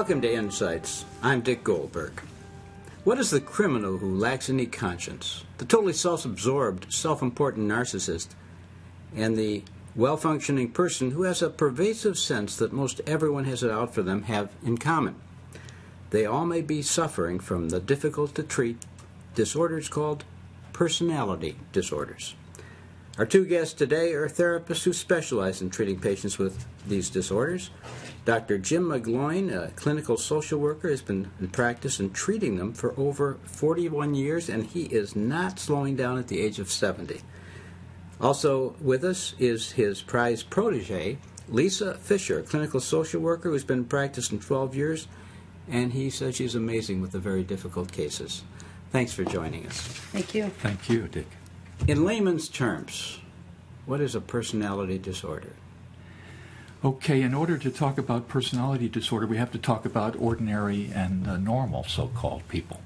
Welcome to Insights. I'm Dick Goldberg. What is the criminal who lacks any conscience, the totally self-absorbed, self-important narcissist, and the well-functioning person who has a pervasive sense that most everyone has it out for them have in common? They all may be suffering from the difficult-to-treat disorders called personality disorders. Our two guests today are therapists who specialize in treating patients with these disorders. Dr. Jim McGloin, a clinical social worker, has been in practice and treating them for over 41 years, and he is not slowing down at the age of 70. Also with us is his prized protege, Lesa Fischer, a clinical social worker who's been in practice in 12 years, and he says she's amazing with the very difficult cases. Thanks for joining us. Thank you. Thank you, Dick. In layman's terms, what is a personality disorder? Okay, in order to talk about personality disorder, we have to talk about ordinary and normal so-called people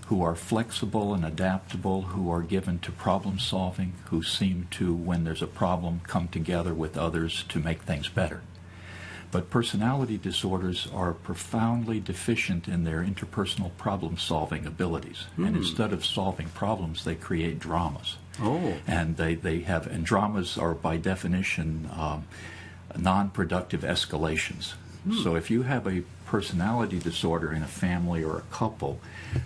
who are flexible and adaptable, who are given to problem solving, who seem to, when there's a problem, come together with others to make things better. But personality disorders are profoundly deficient in their interpersonal problem-solving abilities. And instead of solving problems, they create dramas. Oh. And and dramas are by definition non-productive escalations. So if you have a personality disorder in a family or a couple,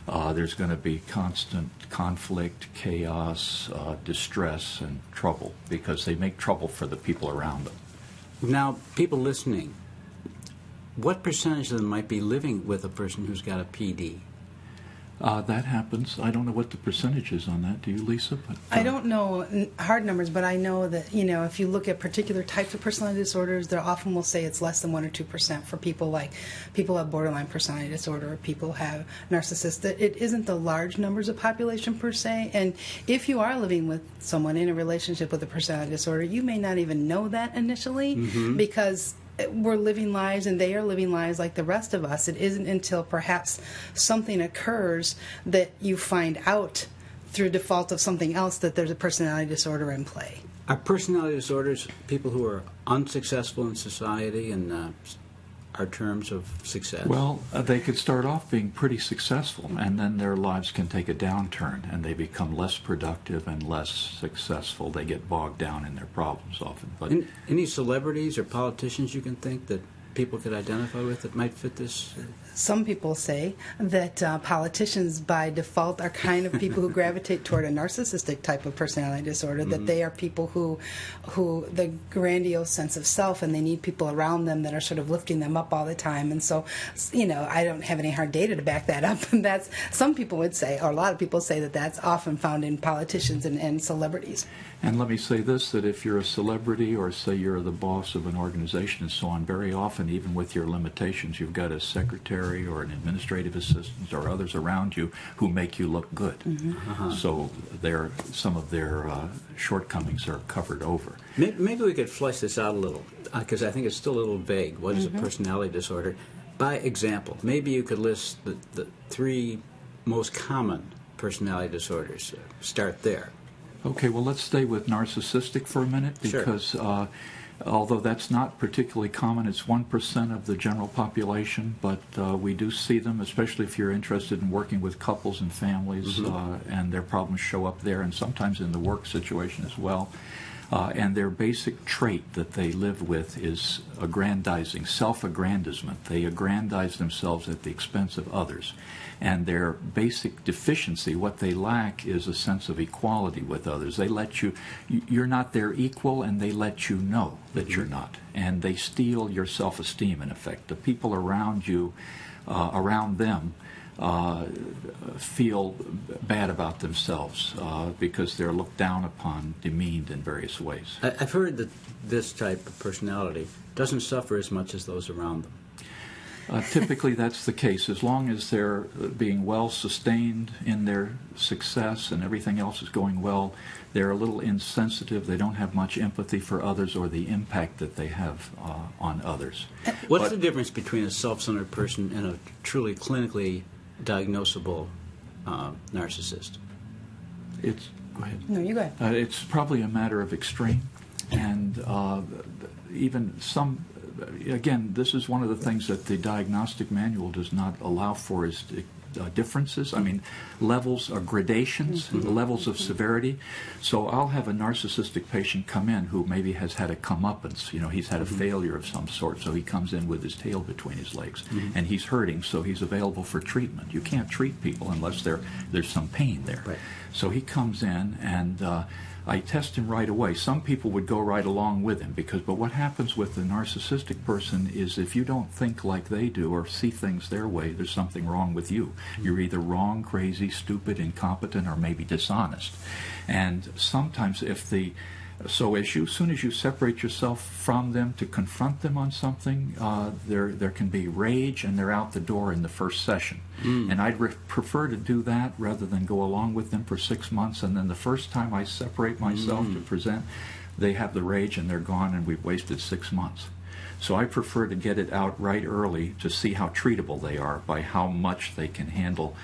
there's going to be constant conflict, chaos, distress, and trouble, because they make trouble for the people around them. Now, people listening, what percentage of them might be living with a person who's got a PD? That happens. I don't know what the percentage is on that. Do you, Lesa? But, I don't know hard numbers, but I know that, if you look at particular types of personality disorders, they often will say it's less than 1 or 2% for people like people have borderline personality disorder or people have narcissist. It isn't the large numbers of population per se. And if you are living with someone in a relationship with a personality disorder, you may not even know that initially because we're living lives and they are living lives like the rest of us. It isn't until perhaps something occurs that you find out through default of something else that there's a personality disorder in play. Are personality disorders people who are unsuccessful in society and are terms of success? Well, they could start off being pretty successful, and then their lives can take a downturn, and they become less productive and less successful. They get bogged down in their problems often. But any celebrities or politicians you can think that people could identify with that might fit this? Some people say that politicians by default are kind of people who gravitate toward a narcissistic type of personality disorder, that they are people who the grandiose sense of self, and they need people around them that are sort of lifting them up all the time. And so, I don't have any hard data to back that up. And that's, some people would say, or a lot of people say that that's often found in politicians and celebrities. And let me say this, that if you're a celebrity or say you're the boss of an organization and so on, very often, even with your limitations, you've got a secretary or an administrative assistant or others around you who make you look good. So some of their shortcomings are covered over. Maybe we could flesh this out a little, because I think it's still a little vague. What is a personality disorder? By example, maybe you could list the 3 most common personality disorders. Start there. Okay, well, let's stay with narcissistic for a minute, because although that's not particularly common, it's 1% of the general population, but we do see them, especially if you're interested in working with couples and families, and their problems show up there, and sometimes in the work situation as well. And their basic trait that they live with is aggrandizing, self-aggrandizement. They aggrandize themselves at the expense of others. And their basic deficiency, what they lack, is a sense of equality with others. They let you're not their equal, and they let you know that you're not. And they steal your self-esteem, in effect. The people around you, around them, feel bad about themselves because they're looked down upon, demeaned in various ways. I've heard that this type of personality doesn't suffer as much as those around them. Typically that's the case. As long as they're being well sustained in their success and everything else is going well, they're a little insensitive. They don't have much empathy for others or the impact that they have on others. What's the difference between a self-centered person and a truly clinically diagnosable narcissist? Go ahead. No, you go ahead. It's probably a matter of extreme, and even some again, this is one of the things that the diagnostic manual does not allow for is differences. I mean, levels or gradations, levels of severity. So I'll have a narcissistic patient come in who maybe has had a comeuppance. You know, he's had a failure of some sort, so he comes in with his tail between his legs, and he's hurting, so he's available for treatment. You can't treat people unless there's some pain there. Right. So he comes in, and I test him right away. Some people would go right along with him, but what happens with the narcissistic person is if you don't think like they do or see things their way, there's something wrong with you. You're either wrong, crazy, stupid, incompetent, or maybe dishonest. And sometimes so as soon as you separate yourself from them to confront them on something, there can be rage, and they're out the door in the first session. And I'd prefer to do that rather than go along with them for 6 months, and then the first time I separate myself to present, they have the rage and they're gone, and we've wasted 6 months. So I prefer to get it out right early to see how treatable they are by how much they can handle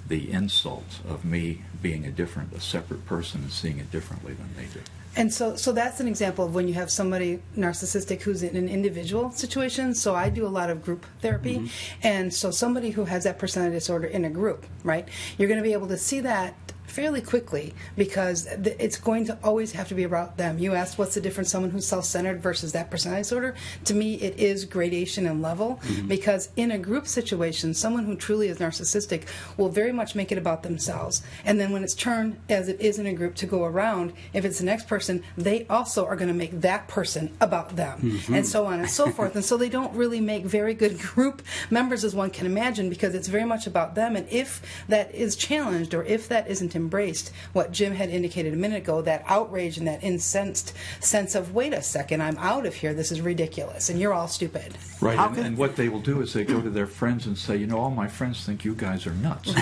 the insult of me being a separate person and seeing it differently than they do. And so that's an example of when you have somebody narcissistic who's in an individual situation. So I do a lot of group therapy. And so somebody who has that personality disorder in a group, right, you're going to be able to see that fairly quickly because it's going to always have to be about them. You asked what's the difference, someone who's self-centered versus that personality disorder. To me, it is gradation and level because in a group situation, someone who truly is narcissistic will very much make it about themselves. And then when it's turned, as it is in a group, to go around, if it's the next person, they also are going to make that person about them and so on and so forth. And so they don't really make very good group members, as one can imagine, because it's very much about them. And if that is challenged or if that isn't embraced, what Jim had indicated a minute ago, that outrage and that incensed sense of, wait a second, I'm out of here, this is ridiculous, and you're all stupid. Right, and what they will do is they go to their friends and say, you know, all my friends think you guys are nuts.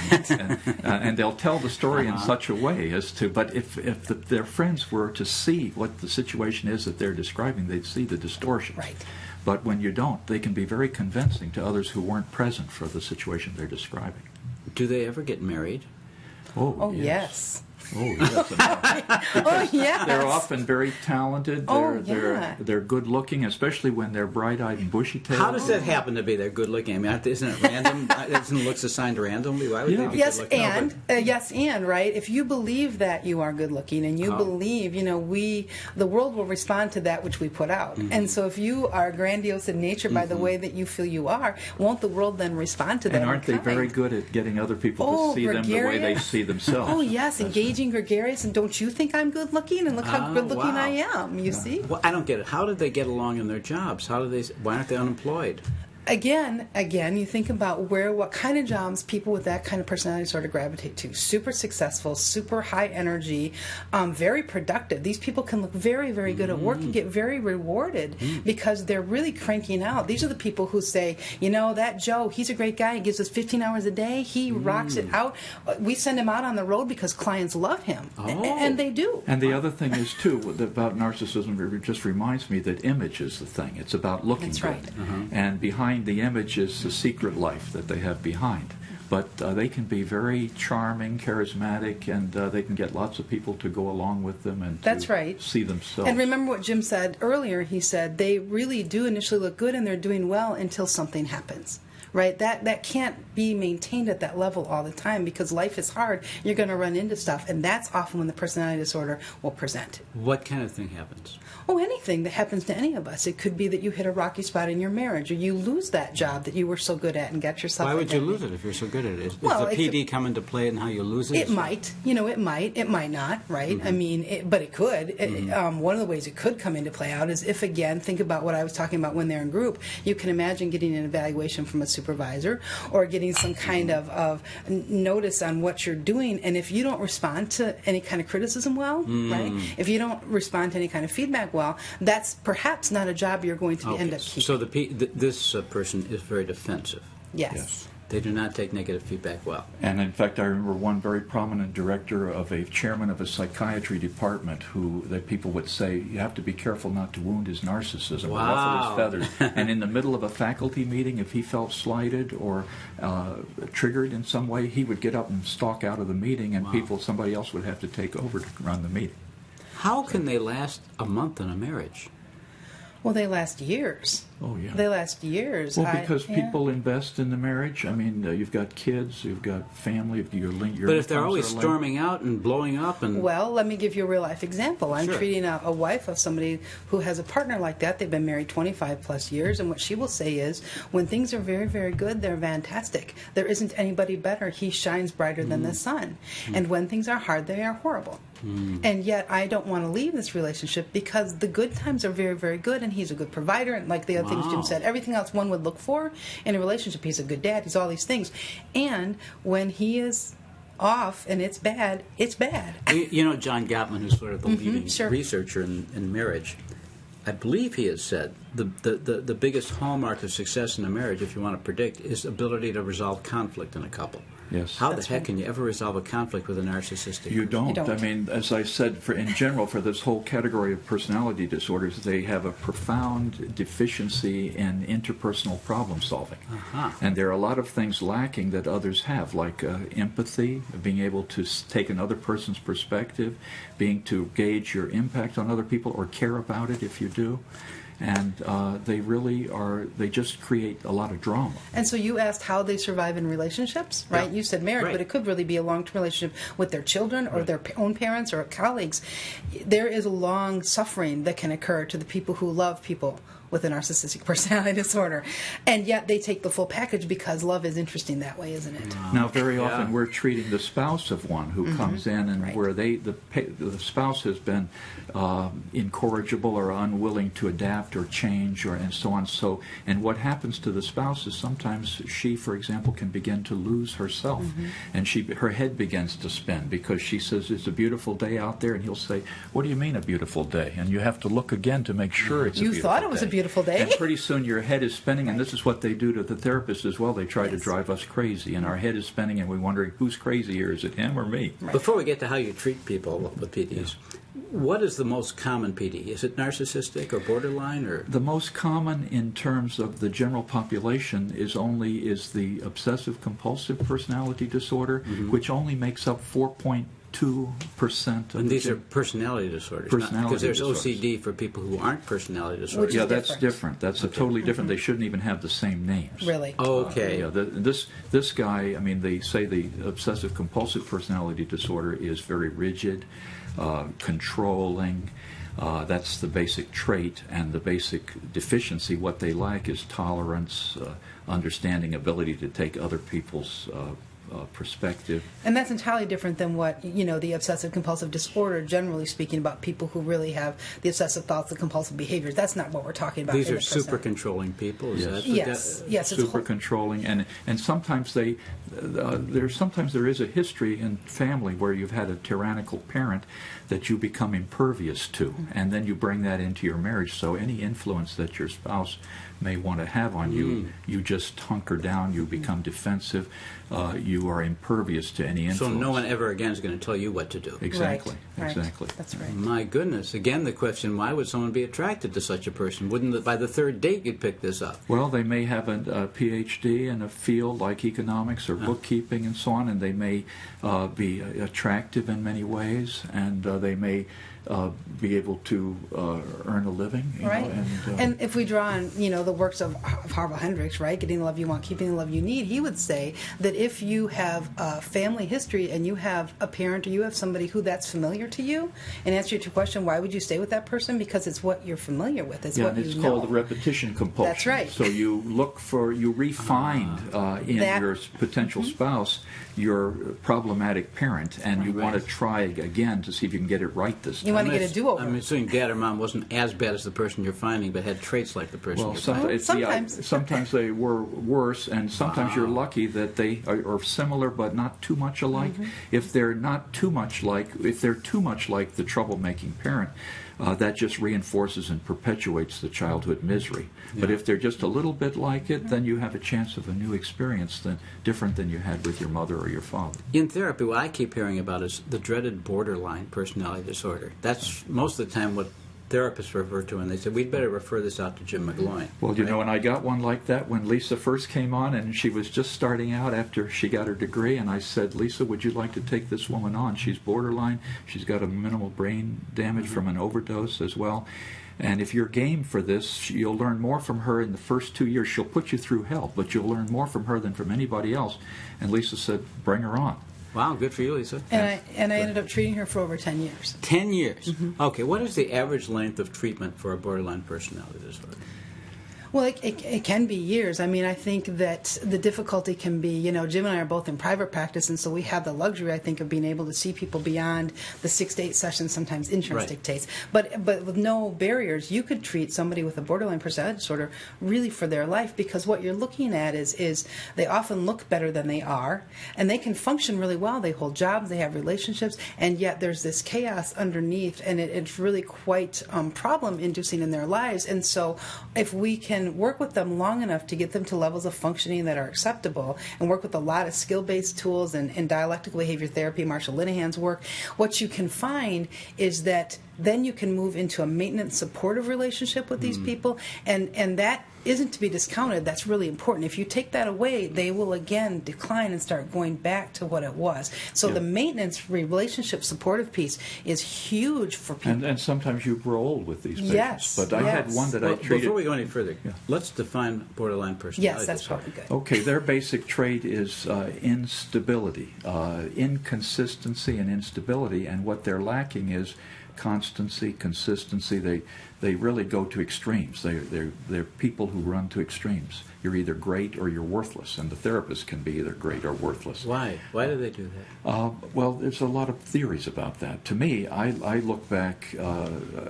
And they'll tell the story in such a way as to, but if their friends were to see what the situation is that they're describing, they'd see the distortions. Right. But when you don't, they can be very convincing to others who weren't present for the situation they're describing. Do they ever get married? Oh, yes. Oh, yes. Oh, yes. They're often very talented. They're good looking, especially when they're bright-eyed and bushy-tailed. How does that happen to be they're good looking? I mean, isn't it random? Isn't looks assigned randomly? Why would they be yes, good looking? Yes, and right. If you believe that you are good looking, and you believe, you know, the world will respond to that which we put out. And so, if you are grandiose in nature by the way that you feel you are, won't the world then respond to that? And aren't they very good at getting other people to see them the way they see themselves? Oh, yes, engaging, gregarious, and don't you think I'm good looking? And look how good looking I am. You see? Well, I don't get it. How did they get along in their jobs? Why aren't they unemployed? Again, you think about what kind of jobs people with that kind of personality sort of gravitate to. Super successful, super high energy, very productive. These people can look very, very good at work and get very rewarded because they're really cranking out. These are the people who say, you know, that Joe, he's a great guy. He gives us 15 hours a day. He rocks it out. We send him out on the road because clients love him. And they do. And the other thing is, too, about narcissism, it just reminds me that image is the thing. It's about looking That's good. right. And behind the image is the secret life that they have behind. But they can be very charming, charismatic, and they can get lots of people to go along with them and That's right. see themselves. And remember what Jim said earlier. He said they really do initially look good and they're doing well until something happens. Right? That can't be maintained at that level all the time because life is hard. You're going to run into stuff, and that's often when the personality disorder will present. What kind of thing happens? Oh, anything that happens to any of us. It could be that you hit a rocky spot in your marriage, or you lose that job that you were so good at and got yourself. Why would you lose it if you're so good at it? Does the PD come into play in how you lose it? It might. You know, it might. It might not, right? I mean, but it could. One of the ways it could come into play out is if, again, think about what I was talking about when they're in group. You can imagine getting an evaluation from a supervisor or getting some kind of notice on what you're doing, and if you don't respond to any kind of criticism well, right? If you don't respond to any kind of feedback well, that's perhaps not a job you're going to end up keeping. So this person is very defensive. Yes. They do not take negative feedback well. And in fact, I remember one very prominent director of a chairman of a psychiatry department that people would say, you have to be careful not to wound his narcissism or ruffle his feathers. And in the middle of a faculty meeting, if he felt slighted or triggered in some way, he would get up and stalk out of the meeting, and somebody else would have to take over to run the meeting. How can they last a month in a marriage? Well, they last years. Oh, yeah. They last years. Well, because people invest in the marriage. I mean, you've got kids, you've got family, your But if they're always storming out and blowing up and... Well, let me give you a real-life example. I'm Sure. treating a wife of somebody who has a partner like that. They've been married 25-plus years, and what she will say is, when things are very, very good, they're fantastic. There isn't anybody better. He shines brighter than the sun. And when things are hard, they are horrible. And yet, I don't want to leave this relationship because the good times are very, very good, and he's a good provider, and like the other things Jim said, everything else one would look for in a relationship. He's a good dad, he's all these things. And when he is off and it's bad, it's bad. You know John Gottman, who's sort of the leading sure. researcher in marriage, I believe he has said the biggest hallmark of success in a marriage, if you want to predict, is ability to resolve conflict in a couple. Yes. How the heck can you ever resolve a conflict with a narcissistic You person? don't. I mean, as I said, in general, for this whole category of personality disorders, they have a profound deficiency in interpersonal problem solving. And there are a lot of things lacking that others have, like empathy, being able to take another person's perspective, being to gauge your impact on other people or care about it if you do. And they really are, they just create a lot of drama. And so you asked how they survive in relationships, right? Yeah. You said marriage, Right. but it could really be a long-term relationship with their children or their own parents or colleagues. There is a long suffering that can occur to the people who love people with a narcissistic personality disorder. And yet they take the full package because love is interesting that way, isn't it? Now, very often we're treating the spouse of one who comes in and Right. where the spouse has been incorrigible or unwilling to adapt or change and so on. So, and what happens to the spouse is sometimes she, for example, can begin to lose herself, and her head begins to spin because she says it's a beautiful day out there, and he'll say, "What do you mean a beautiful day?" And you have to look again to make sure it's a You beautiful thought it was day. a beautiful day. And pretty soon your head is spinning, and this is what they do to the therapist as well. They try to drive us crazy, and our head is spinning, and we're wondering who's crazy here. Is it him or me? Before we get to how you treat people with PDs, what is the most common PD? Is it narcissistic or borderline or? The most common in terms of the general population is the obsessive compulsive personality disorder, which only makes up 4.2% of And these the are personality disorders, Personality because there's disorders. OCD for people who aren't personality disorders. Which Yeah, is that's different. That's a totally different. They shouldn't even have the same names. Really? Okay. This guy, I mean, they say the obsessive compulsive personality disorder is very rigid, controlling. That's the basic trait, and the basic deficiency, what they lack is tolerance, understanding, ability to take other people's perspective. And that's entirely different than what, the obsessive compulsive disorder, generally speaking, about people who really have the obsessive thoughts, the compulsive behaviors. That's not what we're talking about. These in are the super personality. controlling people. Is that Yes, yes. It's Super controlling, and sometimes there is a history in family where you've had a tyrannical parent that you become impervious to, and then you bring that into your marriage. So any influence that your spouse may want to have on you, you just hunker down, you become defensive, you are impervious to any influence. So no one ever again is going to tell you what to do. Exactly, Right. exactly. That's right. My goodness. Again, the question, why would someone be attracted to such a person? By the third date you'd pick this up? Well, they may have a PhD in a field like economics or bookkeeping and so on, and they may be attractive in many ways, and they may be able to earn a living. Right. And if we draw on, the works of Harville Hendricks, right, Getting the Love You Want, Keeping the Love You Need, he would say that if you have a family history and you have a parent or you have somebody who that's familiar to you, and answer to your question, why would you stay with that person? Because it's what you're familiar with. It's what and you it's know. called repetition compulsion. That's right. So you refine in your potential spouse your problematic parent, and you want to try again to see if you can get it right this time. You want to get a do-over. I'm assuming dad or mom wasn't as bad as the person you're finding, but had traits like the person Well, you're finding. sometimes they were worse, and sometimes you're lucky that they are similar but not too much alike. If they're not too much like, if they're too much like the troublemaking parent, that just reinforces and perpetuates the childhood misery. But if they're just a little bit like it, then you have a chance of a new experience different than you had with your mother or your father. In therapy, what I keep hearing about is the dreaded borderline personality disorder. That's most of the time what therapists refer to, and they said, we'd better refer this out to Jim McGloin. Well, and I got one like that when Lesa first came on, and she was just starting out after she got her degree, and I said, Lesa, would you like to take this woman on? She's borderline. She's got a minimal brain damage from an overdose as well. And if you're game for this, you'll learn more from her in the first 2 years. She'll put you through hell, but you'll learn more from her than from anybody else. And Lesa said, bring her on. Wow, good for you, Lesa. And I ended up treating her for over 10 years. 10 years? Mm-hmm. Okay, what is the average length of treatment for a borderline personality disorder? Well, it can be years. I mean, I think that the difficulty can be, Jim and I are both in private practice, and so we have the luxury, I think, of being able to see people beyond the 6 to 8 sessions sometimes insurance dictates. But with no barriers, you could treat somebody with a borderline personality disorder really for their life, because what you're looking at is they often look better than they are, and they can function really well. They hold jobs, they have relationships, and yet there's this chaos underneath, and it's really quite problem-inducing in their lives. And so if we can work with them long enough to get them to levels of functioning that are acceptable, and work with a lot of skill-based tools and dialectical behavior therapy, Marshall Linehan's work, what you can find is that then you can move into a maintenance supportive relationship with these people, and that isn't to be discounted. That's really important. If you take that away, they will again decline and start going back to what it was. So the maintenance relationship supportive piece is huge for people. And sometimes you grow old with these patients. Yes. But I had one that I treated. Before we go any further, let's define borderline personality. Yes, that's probably good. Okay, their basic trait is instability, inconsistency and instability, and what they're lacking is constancy, consistency. They really go to extremes. They're people who run to extremes. You're either great or you're worthless, and the therapist can be either great or worthless. Why? Why do they do that? Well, there's a lot of theories about that. To me, I look back,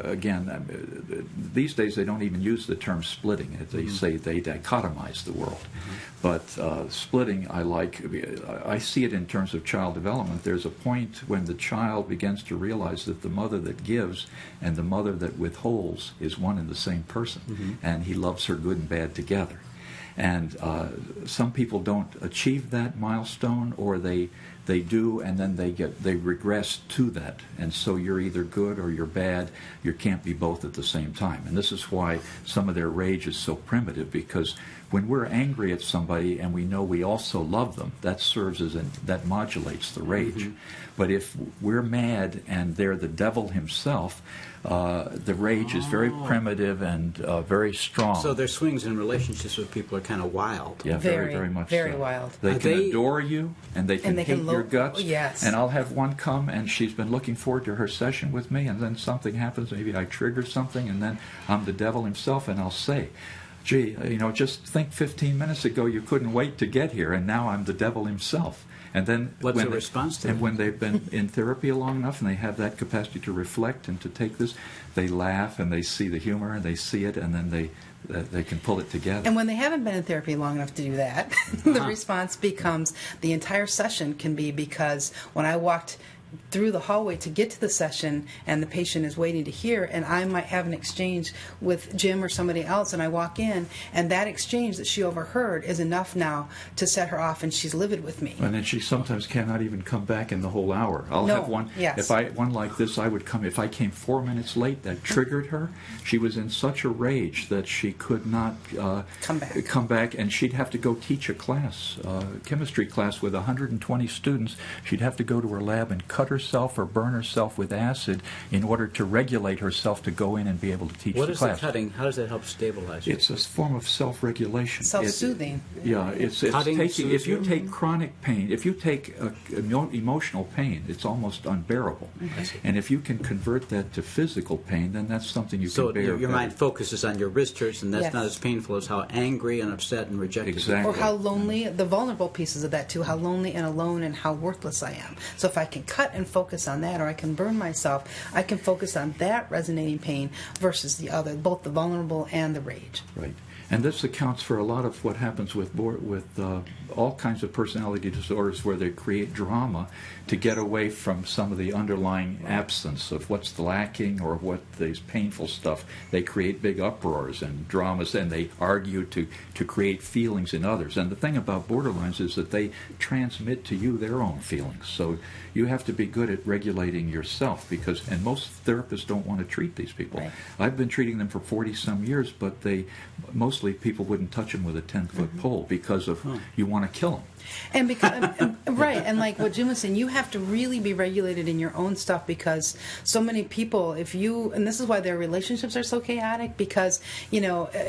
again, these days they don't even use the term splitting. They say they dichotomize the world. But splitting, I see it in terms of child development. There's a point when the child begins to realize that the mother that gives and the mother that withholds is one and the same person, and he loves her good and bad together. And some people don't achieve that milestone, or they do, and then they regress to that. And so you're either good or you're bad. You can't be both at the same time. And this is why some of their rage is so primitive, because when we're angry at somebody and we know we also love them, that serves that modulates the rage. But if we're mad and they're the devil himself, the rage is very primitive and very strong. So their swings in relationships with people are kind of wild. Yeah, very much very so. wild. They can adore you, and they can hate your guts. Yes. And I'll have one come, and she's been looking forward to her session with me, and then something happens, maybe I trigger something, and then I'm the devil himself, and I'll say, gee, just think 15 minutes ago you couldn't wait to get here, and now I'm the devil himself. And then what's the response to that? And when they've been in therapy long enough and they have that capacity to reflect and to take this, they laugh and they see the humor and they see it, and then they can pull it together. And when they haven't been in therapy long enough to do that, the response becomes the entire session can be because when I walked through the hallway to get to the session and the patient is waiting to hear, and I might have an exchange with Jim or somebody else, and I walk in, and that exchange that she overheard is enough now to set her off, and she's livid with me. And then she sometimes cannot even come back in the whole hour. I'll have one. Yes. One like this, I would come. If I came 4 minutes late, that triggered her. She was in such a rage that she could not come back, and she'd have to go teach a class, chemistry class with 120 students. She'd have to go to her lab and cut herself or burn herself with acid in order to regulate herself to go in and be able to teach the class. What is the cutting? How does that help stabilize you? It's a form of self-regulation. Self-soothing. It's Cutting, taking. If you take chronic pain, if you take emotional pain, it's almost unbearable. And if you can convert that to physical pain, then that's something you can bear. So your mind focuses on your wrist hurts, and that's not as painful as how angry and upset and rejected. Exactly. Or how lonely, the vulnerable pieces of that too, how lonely and alone and how worthless I am. So if I can cut and focus on that, or I can burn myself, I can focus on that resonating pain versus the other, both the vulnerable and the rage. Right. And this accounts for a lot of what happens with all kinds of personality disorders, where they create drama to get away from some of the underlying absence of what's lacking or what these painful stuff. They create big uproars and dramas, and they argue to create feelings in others. And the thing about borderlines is that they transmit to you their own feelings. So you have to be good at regulating yourself, and most therapists don't want to treat these people. Right. I've been treating them for 40-some years, but mostly people wouldn't touch them with a 10-foot pole because of you want to kill them. And because right, and like what Jim was saying, you have to really be regulated in your own stuff, because so many people, and this is why their relationships are so chaotic, because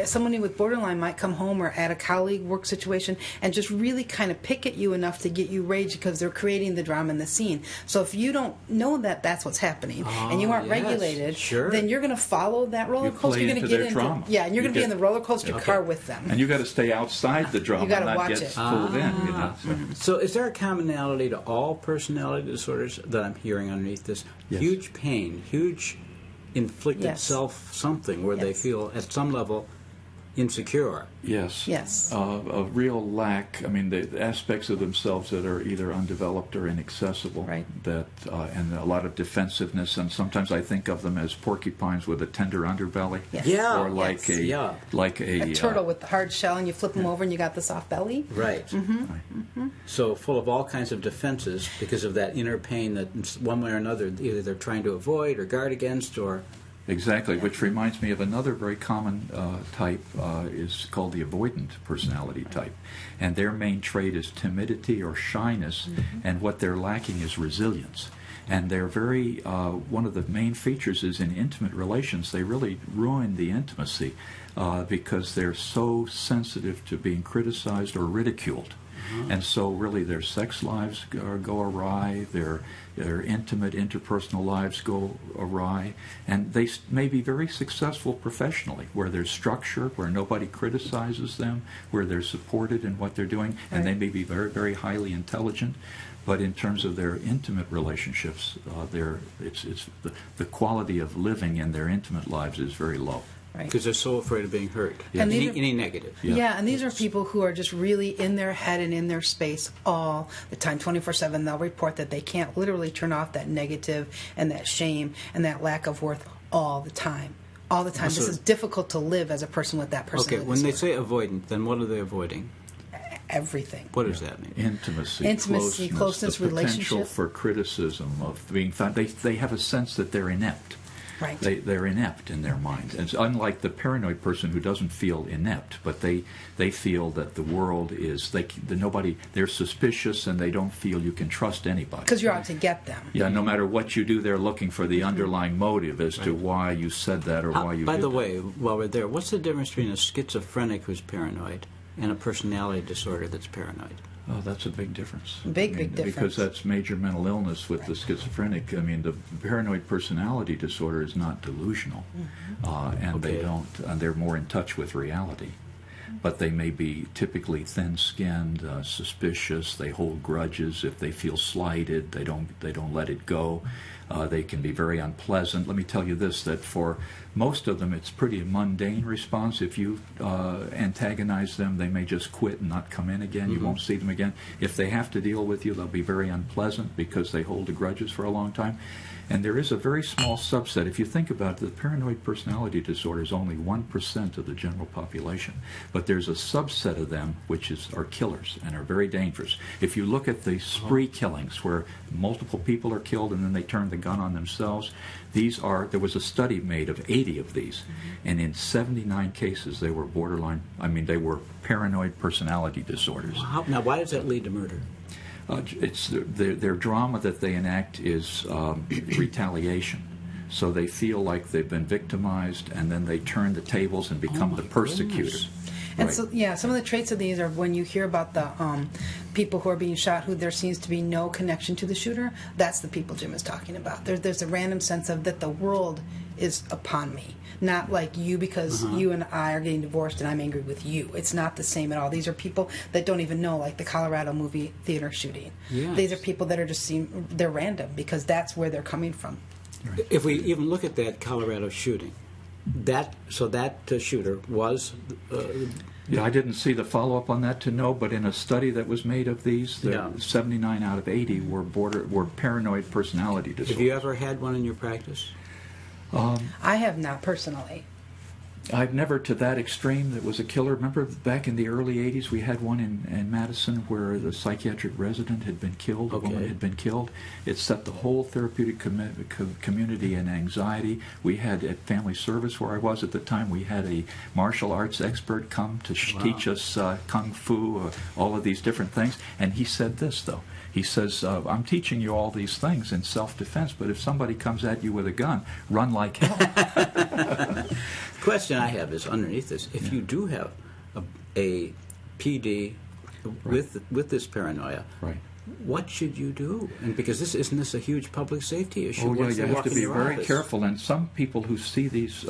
somebody with borderline might come home or at a colleague work situation and just really kind of pick at you enough to get you rage, because they're creating the drama in the scene. So if you don't know that that's what's happening, and you aren't regulated, then you're going to follow that roller coaster. You're going to get into drama. Yeah, and you're going to be in the roller coaster car with them. And you got to stay outside the drama, you got to not watch get it. pulled in. So is there a commonality to all personality disorders that I'm hearing underneath this? Yes. Huge pain, huge inflicted self-something where they feel at some level insecure. Yes. Yes. A real lack. I mean, the aspects of themselves that are either undeveloped or inaccessible. Right. That and a lot of defensiveness, and sometimes I think of them as porcupines with a tender underbelly. Yes. Yeah. Or like a turtle with the hard shell, and you flip them over, and you got the soft belly. Right. So full of all kinds of defenses because of that inner pain that, one way or another, either they're trying to avoid or guard against, or. Exactly, which reminds me of another very common type is called the avoidant personality type. And their main trait is timidity or shyness, and what they're lacking is resilience. And they're very, one of the main features is in intimate relations, they really ruin the intimacy because they're so sensitive to being criticized or ridiculed. And so really their sex lives go awry, their intimate interpersonal lives go awry, and they may be very successful professionally, where there's structure, where nobody criticizes them, where they're supported in what they're doing, and they may be very, very highly intelligent. But in terms of their intimate relationships, the quality of living in their intimate lives is very low. Because they're so afraid of being hurt. And any negative. Yeah, and these are people who are just really in their head and in their space all the time, 24/7. They'll report that they can't literally turn off that negative and that shame and that lack of worth all the time. All the time. This is difficult to live as a person with that personality Okay, when they disorder. say avoidant, then what are they avoiding? Everything. What does that mean? Intimacy, closeness, the potential relationship. for criticism, of being found. They have a sense that they're inept. Right. They're inept in their mind. It's unlike the paranoid person who doesn't feel inept, but they feel that the world is they're suspicious, and they don't feel you can trust anybody. Because you're out to get them. Yeah, no matter what you do, they're looking for the underlying motive as to why you said that or why you did By the that. way, while we're there, what's the difference between a schizophrenic who's paranoid and a personality disorder that's paranoid? Oh, that's a big difference. Big difference. Because that's major mental illness with the schizophrenic. I mean, the paranoid personality disorder is not delusional, and they're more in touch with reality. But they may be typically thin-skinned, suspicious. They hold grudges. If they feel slighted, they don't let it go. They can be very unpleasant. Let me tell you this: that for most of them, it's pretty mundane response. If you antagonize them, they may just quit and not come in again. You won't see them again. If they have to deal with you, they'll be very unpleasant because they hold the grudges for a long time. And there is a very small subset. If you think about it, the paranoid personality disorder is only 1% of the general population. But there's a subset of them which are killers and are very dangerous. If you look at the spree killings where multiple people are killed and then they turn the gun on themselves, there was a study made of 80 of these. And in 79 cases, they were they were paranoid personality disorders. Now, why does that lead to murder? It's their drama that they enact is retaliation. So they feel like they've been victimized, and then they turn the tables and become the persecutor. Goodness. And Right. so, some of the traits of these are when you hear about the people who are being shot who there seems to be no connection to the shooter, that's the people Jim is talking about. There's a random sense of that the world is upon me. Not like you because you and I are getting divorced and I'm angry with you. It's not the same at all. These are people that don't even know, like the Colorado movie theater shooting. Yes. These are people that are they're random because that's where they're coming from. Right. If we even look at that Colorado shooting, that shooter was... Yeah, I didn't see the follow-up on that to know, but in a study that was made of these, 79 out of 80 were paranoid personality disorders. Have you ever had one in your practice? I have not personally. I've never to that extreme that was a killer. Remember back in the early 80s we had one in Madison where the psychiatric resident had been killed, a woman had been killed. It set the whole therapeutic community in anxiety. We had at Family Service where I was at the time, we had a martial arts expert come to teach us kung fu, all of these different things. And he said this though. He says, I'm teaching you all these things in self-defense, but if somebody comes at you with a gun, run like hell. The question I have is underneath this, if you do have a PD with this paranoia, what should you do? And because isn't this a huge public safety issue? Oh, yeah, you have to be very careful. And some people who see these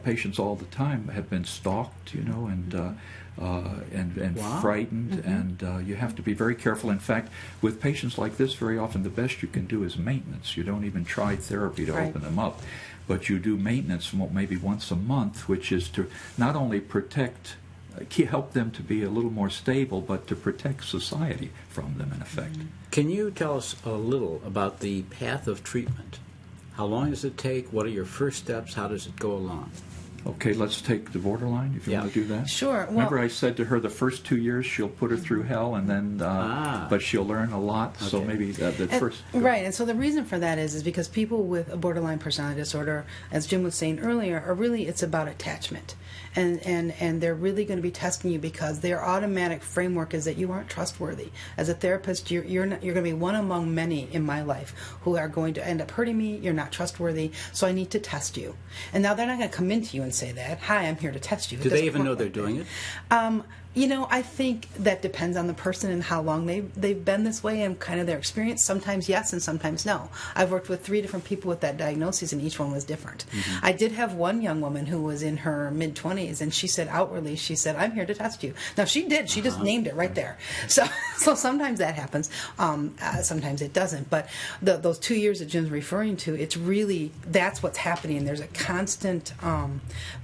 patients all the time have been stalked, you know, and frightened, and you have to be very careful. In fact, with patients like this, very often the best you can do is maintenance. You don't even try therapy to open them up, but you do maintenance maybe once a month, which is to not only help them to be a little more stable, but to protect society from them, in effect. Can you tell us a little about the path of treatment? How long does it take? What are your first steps? How does it go along? Okay, let's take the borderline, if you want to do that. Sure. Remember I said to her the first 2 years she'll put her through hell, and then, but she'll learn a lot, so maybe the first... Right, and so the reason for that is because people with a borderline personality disorder, as Jim was saying earlier, are really, it's about attachment. And they're really going to be testing you because their automatic framework is that you aren't trustworthy. As a therapist, you're going to be one among many in my life who are going to end up hurting me. You're not trustworthy, so I need to test you. And now they're not going to come into you and say that. Hi, I'm here to test you. Do they even know they're doing it? You know, I think that depends on the person and how long they've been this way and kind of their experience. Sometimes yes and sometimes no. I've worked with 3 different people with that diagnosis, and each one was different. I did have one young woman who was in her mid-20s, and she said outwardly, she said, I'm here to test you. Now, she did. She just named it right there. So sometimes that happens. Sometimes it doesn't. But those 2 years that Jim's referring to, it's really, that's what's happening. There's a constant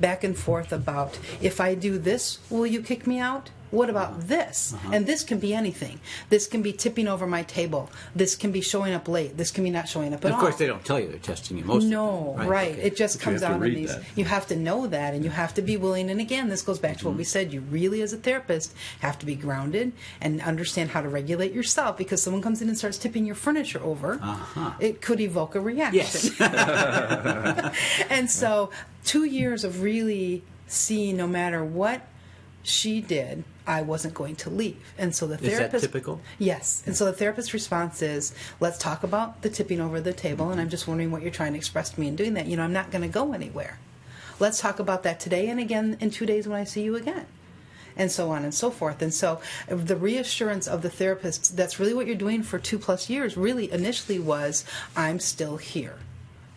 back and forth about, if I do this, will you kick me out? What about this? And this can be anything. This can be tipping over my table. This can be showing up late. This can be not showing up at all. Of course, they don't tell you they're testing you most of the time. Right. Okay. It just comes out in these. That. You have to know that, and you have to be willing. And again, this goes back to what we said. You really, as a therapist, have to be grounded and understand how to regulate yourself, because someone comes in and starts tipping your furniture over, it could evoke a reaction. Yes. And so 2 years of really seeing, no matter what she did, I wasn't going to leave. And so the therapist... Is that typical? Yes. And so the therapist's response is, let's talk about the tipping over the table, and I'm just wondering what you're trying to express to me in doing that. You know, I'm not going to go anywhere. Let's talk about that today and again in 2 days when I see you again. And so on and so forth. And so the reassurance of the therapist, that's really what you're doing for 2+ years, really initially was, I'm still here.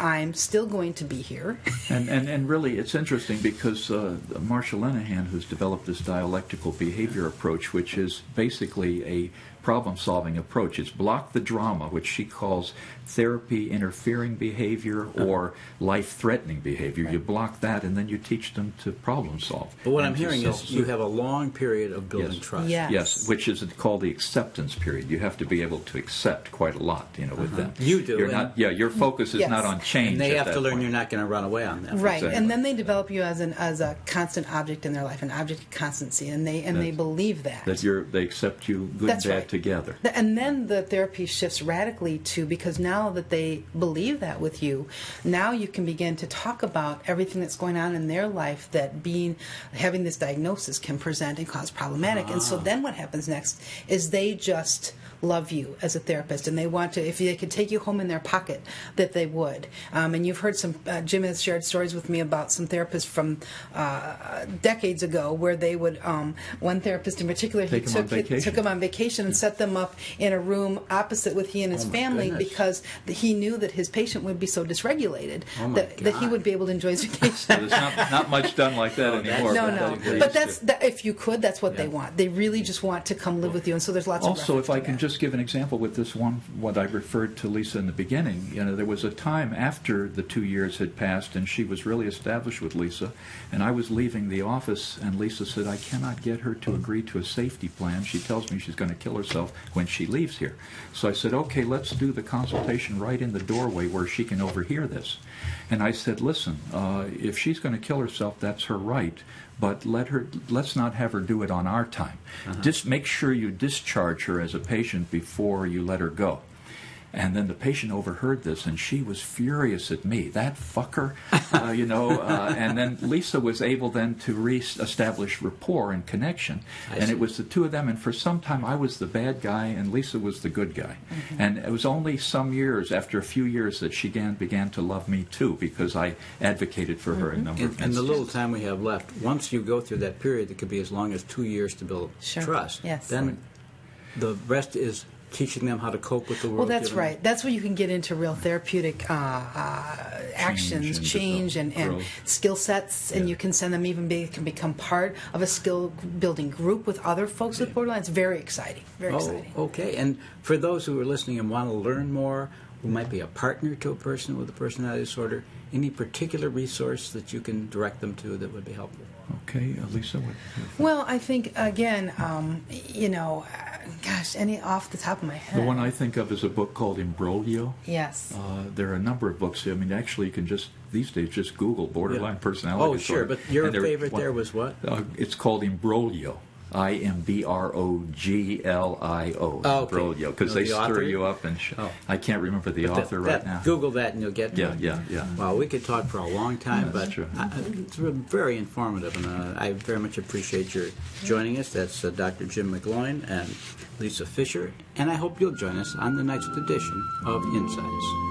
I'm still going to be here. And really, it's interesting because Marshall Linehan, who's developed this dialectical behavior approach, which is basically a problem-solving approach. It's block the drama, which she calls therapy interfering behavior or life-threatening behavior. You block that, and then you teach them to problem-solve. But what I'm hearing is you have a long period of building trust. Yes, which is called the acceptance period. You have to be able to accept quite a lot, you know, with them. You do. You're not. Yeah, your focus is not on change. And they have to learn point. you're not going to run away on them. Right, Exactly. and then they develop you as a constant object in their life, an object of constancy, and they believe that. They accept you good and bad together. And then the therapy shifts radically to, because now that they believe that with you, now you can begin to talk about everything that's going on in their life that having this diagnosis can present and cause problematic. And so then what happens next is they just love you as a therapist, and they want to, if they could take you home in their pocket, that they would. And you've heard Jim has shared stories with me about some therapists from decades ago where they would, one therapist in particular, he took them on vacation and set them up in a room opposite with he and his family because he knew that his patient would be so dysregulated that he would be able to enjoy his vacation. There's not much done like that anymore. No. But if you could, that's what they want. They really just want to come live with you, and so there's lots of also, if I can just just give an example with this one, what I referred to Lesa in the beginning. You know, there was a time after the 2 years had passed and she was really established with Lesa, and I was leaving the office, and Lesa said, I cannot get her to agree to a safety plan. She tells me she's going to kill herself herself when she leaves here. So I said, okay, let's do the consultation right in the doorway where she can overhear this. And I said, listen, if she's going to kill herself, that's her right, but let's not have her do it on our time. Just make sure you discharge her as a patient before you let her go. And then the patient overheard this, and she was furious at me. That fucker, and then Lesa was able then to re-establish rapport and connection. And it was the two of them, and for some time I was the bad guy, and Lesa was the good guy. And it was only some years, after a few years, that she began to love me too, because I advocated for her in a number of instances. And the little time we have left, once you go through that period, it could be as long as 2 years to build trust. Yes. Then the rest is teaching them how to cope with the world. Well, that's right. That's where you can get into real therapeutic actions, change and skill sets, and you can send them can become part of a skill-building group with other folks with borderline. It's very exciting. Very exciting. Okay. And for those who are listening and want to learn more, who might be a partner to a person with a personality disorder, any particular resource that you can direct them to that would be helpful? Okay, Lesa, what? Well, I think, again, any off the top of my head. The one I think of is a book called Imbroglio. Yes. There are a number of books. I mean, actually, you can these days just Google borderline personality disorder. Oh, sure, but your favorite there was what? It's called Imbroglio. Imbrogio. Oh, okay. Imbroglio, because they stir you up, and I can't remember the author right now. Google that and you'll get to it. Yeah. Well, we could talk for a long time, but true. It's very informative, and I very much appreciate your joining us. That's Dr. Jim McGloin and Lesa Fischer, and I hope you'll join us on the next edition of Insights.